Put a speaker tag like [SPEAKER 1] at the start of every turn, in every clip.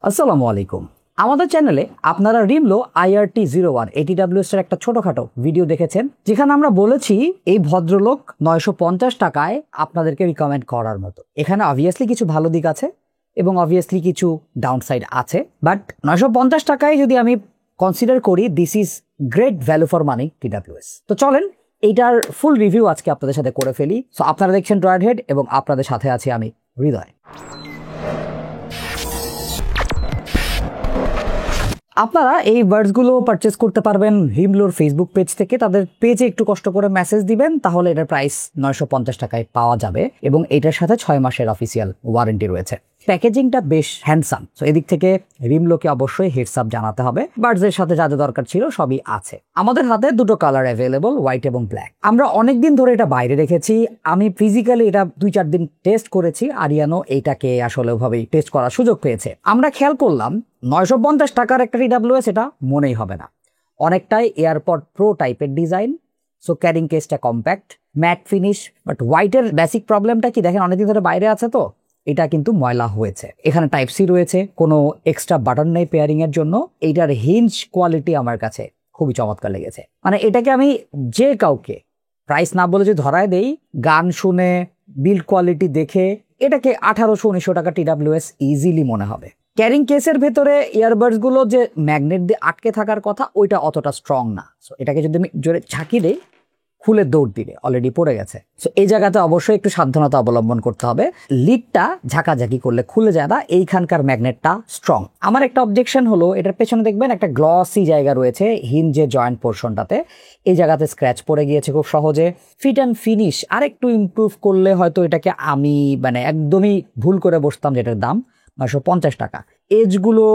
[SPEAKER 1] আসসালামু আলাইকুম। আমাদের চ্যানেলে আপনারা রিমলো IRT01 ATWS এর একটা ছোটখাটো ভিডিও দেখেছেন, যেখানে আমরা বলেছি এই ভদ্রলোক 950 টাকায় আপনাদেরকে রিকমেন্ড করার মতো। এখানে অবভিয়াসলি কিছু ভালো দিক আছে এবং অবভিয়াসলি কিছু ডাউনসাইড আছে, বাট 950 টাকায় যদি আমি কনসিডার করি, this is great value for money TWS। তো চলেন এইটার ফুল রিভিউ আজকে আপনাদের সাথে করে ফেলি। সো আপনারা দেখছেন ড্রয়েড হেড এবং আপনাদের সাথে আছি আমি হৃদয়। আপনারা এই বার্ডসগুলো পারচেস করতে পারবেন রিমলোর ফেসবুক পেজ থেকে। তাদের পেজে একটু কষ্ট করে মেসেজ দিবেন, তাহলে এটার প্রাইস 950 টাকায় পাওয়া যাবে এবং এটার সাথে 6 মাসের অফিসিয়াল ওয়ারেন্টি রয়েছে। প্যাকেজিংটা বেশ হ্যান্ডসাম, তো এদিক থেকে রিমলোকে অবশ্যই হেডস আপ জানাতে হবে। বার্ডসের সাথে যা যা দরকার ছিল সবই আছে। আমাদের হাতে দুটো কালার অ্যাভেলেবল, হোয়াইট এবং ব্ল্যাক। আমরা অনেকদিন ধরে এটা বাইরে রেখেছি। আমি ফিজিক্যালি এটা 2-4 দিন টেস্ট করেছি। আরিয়ানো এইটাকে আসলে ওভাবেই টেস্ট করার সুযোগ পেয়েছে। আমরা খেয়াল করলাম 950 টাকার একটা TWS এটা মনেই হবে না। অনেকটাই এয়ারপড প্রো টাইপের ডিজাইন, সো ক্যারিং কেসটা কম্প্যাক্ট, ম্যাট ফিনিশ। বাট হোয়াইটের বেসিক প্রবলেমটা কি দেখেন, অনেকদিন ধরে বাইরে আছে তো এটা কিন্তু ময়লা হয়েছে। এখানে টাইপ সি রয়েছে, কোনো এক্সট্রা বাটন নেই পেয়ারিং এর জন্য। এইটার হিঞ্জ কোয়ালিটি আমার কাছে খুবই চমৎকার লেগেছে। মানে এটাকে আমি যে কাউকে প্রাইস না বলে যদি ধরায় দেই, গান শুনে বিল্ড কোয়ালিটি দেখে এটাকে 1800-1900 টাকা TWS ইজিলি মনে হবে। ক্যারিং কেসের ভেতরে ইয়ারবাডস গুলো যে ম্যাগনেট দিয়ে আটকে থাকার কথা, ওইটা অতটা স্ট্রং না। সো এটাকে যদি আমি জোরে ঝাঁকি দেই, খুলে দৌড় দিলে অলরেডি পড়ে গেছে। সো এই জায়গাতে অবশ্যই একটু সাবধানতা অবলম্বন করতে হবে। লিডটা ঝাঁকাঝাঁকি করলে খুলে যায় না, এইখানকার ম্যাগনেটটা স্ট্রং। আমার একটা অবজেকশন হলো, এটার পেছনে দেখবেন একটা গ্লসি জায়গা রয়েছে হিঞ্জের জয়েন্ট পোর্শনটাতে। এই জায়গাতে স্ক্র্যাচ পড়ে গিয়েছে খুব সহজে। ফিট অ্যান্ড ফিনিশ আর একটু ইমপ্রুভ করলে হয়তো এটাকে আমি একদমই ভুল করে বসতাম, যেটার দাম 950 টাকা। এজগুলো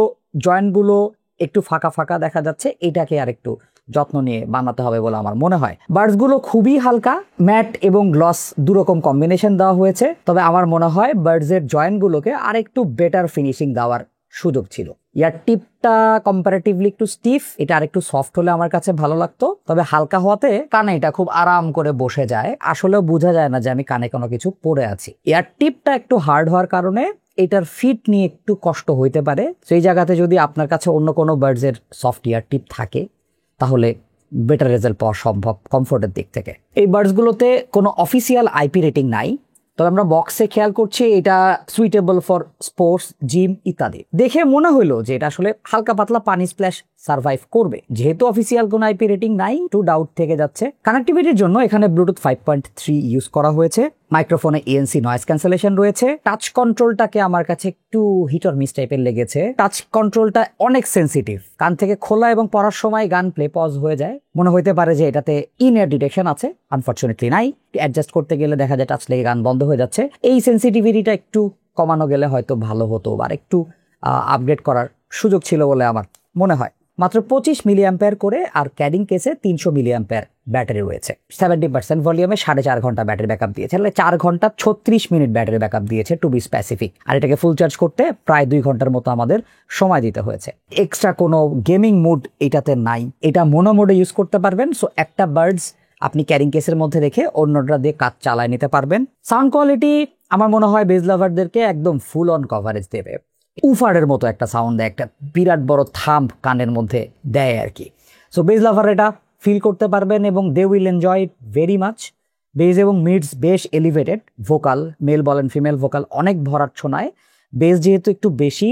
[SPEAKER 1] জয়েন্টগুলো একটু ফাঁকা ফাঁকা দেখা যাচ্ছে, এটাকে আর একটু যত্ন নিয়ে বানাতে হবে বলে আমার মনে হয়। বার্ডসগুলো খুবই হালকা, ম্যাট এবং গ্লস দুরকম কম্বিনেশন দেওয়া হয়েছে। তবে আমার মনে হয় বার্ডসের জয়েন্টগুলোকে আর একটু বেটার ফিনিশিং দেওয়ার সুযোগ ছিল। ইয়ার টিপটা কম্পারেটিভলি একটু স্টিফ, এটা আর একটু সফট হলে আমার কাছে ভালো লাগতো। তবে হালকা হওয়াতে কানে এটা খুব আরাম করে বসে যায়, আসলেও বোঝা যায় না যে আমি কানে কোনো কিছু পরে আছি। ইয়ার টিপটা একটু হার্ড হওয়ার কারণে এটার ফিট নিয়ে একটু কষ্ট হইতে পারে। সেই জায়গাতে যদি আপনার কাছে অন্য কোনো বার্ডসের সফট ইয়ার টিপ থাকে, তাহলে বেটার রেজাল্ট পাওয়া সম্ভব কমফোর্টের দিক থেকে। এই বার্ডসগুলোতে কোনো অফিসিয়াল IP রেটিং নাই, তবে আমরা বক্সে খেয়াল করছি এটা সুইটেবল ফর স্পোর্টস, জিম ইত্যাদি। দেখে মনে হলো যে এটা আসলে হালকা পাতলা পানি স্প্ল্যাশ সার্ভাইভ করবে। যেহেতু অফিসিয়াল কোনো IP রেটিং নাই, একটু ডাউট থেকে যাচ্ছে। কানেক্টিভিটির জন্য এখানে ব্লুটুথ 5.3 ইউজ করা হয়েছে। মাইক্রোফোনে ANC নয়েজ ক্যান্সেলেশন রয়েছে। টাচ কন্ট্রোলটাকে আমার কাছে একটু হিট অর মিস টাইপের লেগেছে। টাচ কন্ট্রোলটা অনেক সেন্সিটিভ, কান থেকে খোলা এবং পড়ার সময় গান প্লে পজ হয়ে যায়। মনে হইতে পারে যে এটাতে ইন এয়ার ডিটেকশন আছে, আনফরচুনেটলি নাই। অ্যাডজাস্ট করতে গেলে দেখা যায় টাচ লেগে গান বন্ধ হয়ে যাচ্ছে। এই সেন্সিটিভিটিটা একটু কমানো গেলে হয়তো ভালো হতো, বা একটু আপগ্রেড করার সুযোগ ছিল বলে আমার মনে হয়। মাত্র 25 mAh করে, আর ক্যারিং কেসে 300 mAh ব্যাটারি রয়েছে। 70% ভলিউমে 4.5 ঘন্টা ব্যাটারি ব্যাকআপ দিয়েছে, তাহলে 4 ঘন্টা 36 মিনিট ব্যাটারি ব্যাকআপ দিয়েছে টু বি স্পেসিফিক। আর এটাকে ফুল চার্জ করতে প্রায় 2 ঘন্টার মতো আমাদের সময় দিতে হয়েছে। এক্সট্রা কোনো গেমিং মুড এটাতে নাই, এটা মোনো মোডে ইউজ করতে পারবেন। সো একটা বার্ডস আপনি ক্যারিং কেসের মধ্যে রেখে অন্যটা দিয়ে কাজ চালায় নিতে পারবেন। সাউন্ড কোয়ালিটি আমার মনে হয় বেজ লাভারদেরকে একদম ফুল অন কভারেজ দেবে। উফারের মতো একটা সাউন্ড দেয়, একটা বিরাট বড় থাম্প কানের মধ্যে দেয় আর কি। সো বেজ লাভার এটা ফিল করতে পারবেন এবং they will enjoy very much. Bass এবং মিডস বেশ এলিভেটেড, ভোকাল মেল বলেন ফিমেল ভোকাল অনেক ভরাট শোনায়। বেস যেহেতু একটু বেশি,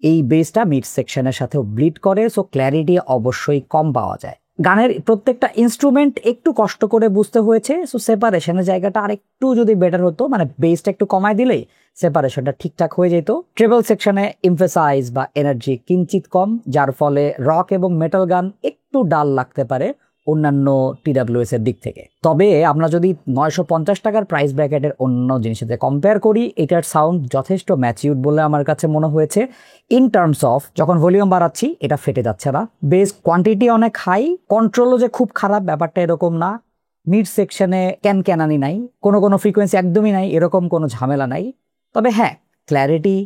[SPEAKER 1] এই বেসটা মিড সেকশনের সাথেও ব্লিড করে, সো ক্ল্যারিটি অবশ্যই কম পাওয়া যায়। গানের প্রত্যেকটা ইনস্ট্রুমেন্ট একটু কষ্ট করে বুঝতে হয়েছে। সো সেপারেশনের জায়গাটা আর একটু যদি বেটার হতো, বেসটা একটু কমায় দিলেই সেপারেশনটা ঠিকঠাক হয়ে যেত। ট্রেবল সেকশনে এমফেসাইজ বা এনার্জি কিঞ্চিত কম, যার ফলে রক এবং মেটাল গান একটু ডাল লাগতে পারে অন্যান্য TWS এর দিক থেকে। তবে আমরা যদি 950 টাকার প্রাইস ব্র্যাকেটের অন্য জিনিসের সাথে কম্পেয়ার করি, এটার সাউন্ড যথেষ্ট ম্যাচিউরড বলে আমার কাছে মনে হয়েছে। ইন টার্মস অফ যখন ভলিউম বাড়াচ্ছি এটা ফেটে যাচ্ছে না, বেস কোয়ান্টিটি অনেক হাই, কন্ট্রোলও যে খুব খারাপ ব্যাপারটা এরকম না। মিড সেকশনে ক্যানক্যানানি নাই, কোনো ফ্রিকোয়েন্সি একদমই নাই, এরকম কোনো ঝামেলা নাই। তবে হ্যাঁ, ক্ল্যারিটি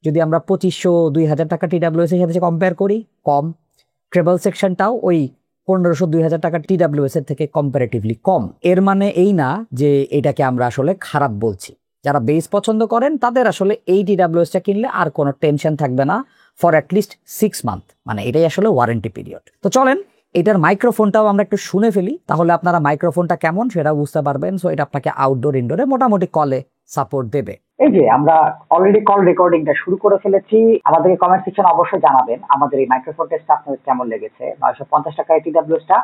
[SPEAKER 1] যদি আমরা 2500-2000 টাকা TWS এর সাথে কম্পেয়ার করি কম। ট্রেবল সেকশনটাও ওই 1500-2000 টাকা TWS এর থেকে কম্পারেটিভলি কম। এর মানে এই না যে এটাকে আমরা আসলে খারাপ বলছি। যারা বেস পছন্দ করেন তাদের আসলে এই TWS-টা কিনলে আর কোনো টেনশন থাকবে না ফর অ্যাটলিস্ট 6 মান্থ, মানে এটাই আসলে ওয়ারেন্টি পিরিয়ড। তো চলেন এটার মাইক্রোফোনটাও আমরা একটু শুনে ফেলি, তাহলে আপনারা মাইক্রোফোনটা কেমন সেটা বুঝতে পারবেন। সো এটা আপনাকে আউটডোর ইনডোরে মোটামুটি কলে সাপোর্ট দেবে।
[SPEAKER 2] এই যে আমরা অলরেডি কল রেকর্ডিংটা শুরু করে ফেলেছি। আমাদেরকে কমেন্ট সেকশন অবশ্যই জানাবেন আমাদের এই মাইক্রোফোন টেস্টটা আপনাদের কেমন লেগেছে। 950 টাকায় TWS-টা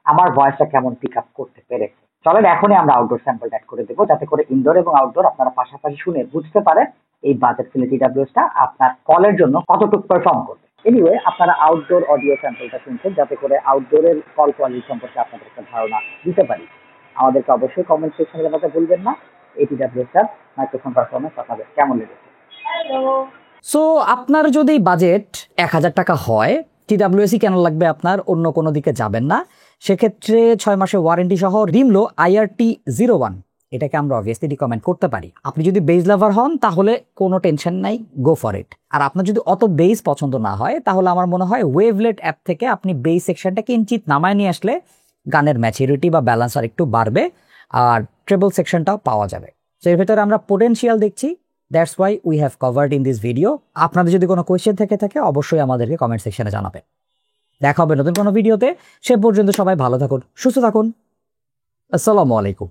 [SPEAKER 2] আমার ভয়েসটা কেমন পিক আপ করতে পেরেছে। চলেন এখনই আমরা আউটডোর স্যাম্পল অ্যাড করে দেবো, যাতে করে ইনডোর এবং আউটডোর আপনারা পাশাপাশি শুনে বুঝতে পারেন এই বাজেট ফিলে TWS-টা আপনার কলের জন্য কতটুকু পারফর্ম করবে। এনিওয়ে, আপনারা আউটডোর অডিও স্যাম্পলটা শুনছেন, যাতে করে আউটডোরের কল কোয়ালিটি সম্পর্কে আপনাদের একটা ধারণা দিতে পারি। আমাদেরকে অবশ্যই কমেন্ট সেকশনে জানাতে ভুলবেন না এই TWS-টার মাইক্রোফোন পারফরমেন্স আপনাদের কেমন লেগেছে।
[SPEAKER 1] সো আপনার যদি বাজেট 1000 টাকা হয়, TWS-ই কেন লাগবে আপনার, অন্য কোনো দিকে যাবেন না। সেক্ষেত্রে 6 মাসের ওয়ারেন্টি সহ রিমলো IRT01 এটাকে আমরা অবভিয়াসলি রিকমেন্ড করতে পারি। আপনি যদি বেস লাভার হন তাহলে কোনো টেনশন নাই, গো ফর ইট। আর আপনার যদি অত বেস পছন্দ না হয় তাহলে আমার মনে হয় ওয়েভলেট অ্যাপ থেকে আপনি বেস সেকশনটাকে ইঞ্চিত নামায় নিয়ে আসলে গানের ম্যাচুরিটি বা ব্যালেন্স আর একটু বাড়বে, আর ট্রেবল সেকশনটাও পাওয়া যাবে। তো এর ভেতরে আমরা পোটেনশিয়াল দেখছি, that's why we have covered in this video. আপনাদের যদি কোনো কোয়েশ্চেন থেকে থাকে অবশ্যই আমাদেরকে কমেন্ট সেকশনে জানাবেন। দেখা হবে নতুন কোনো ভিডিওতে। সে পর্যন্ত সবাই ভালো থাকুন, সুস্থ থাকুন। আসসালামু আলাইকুম।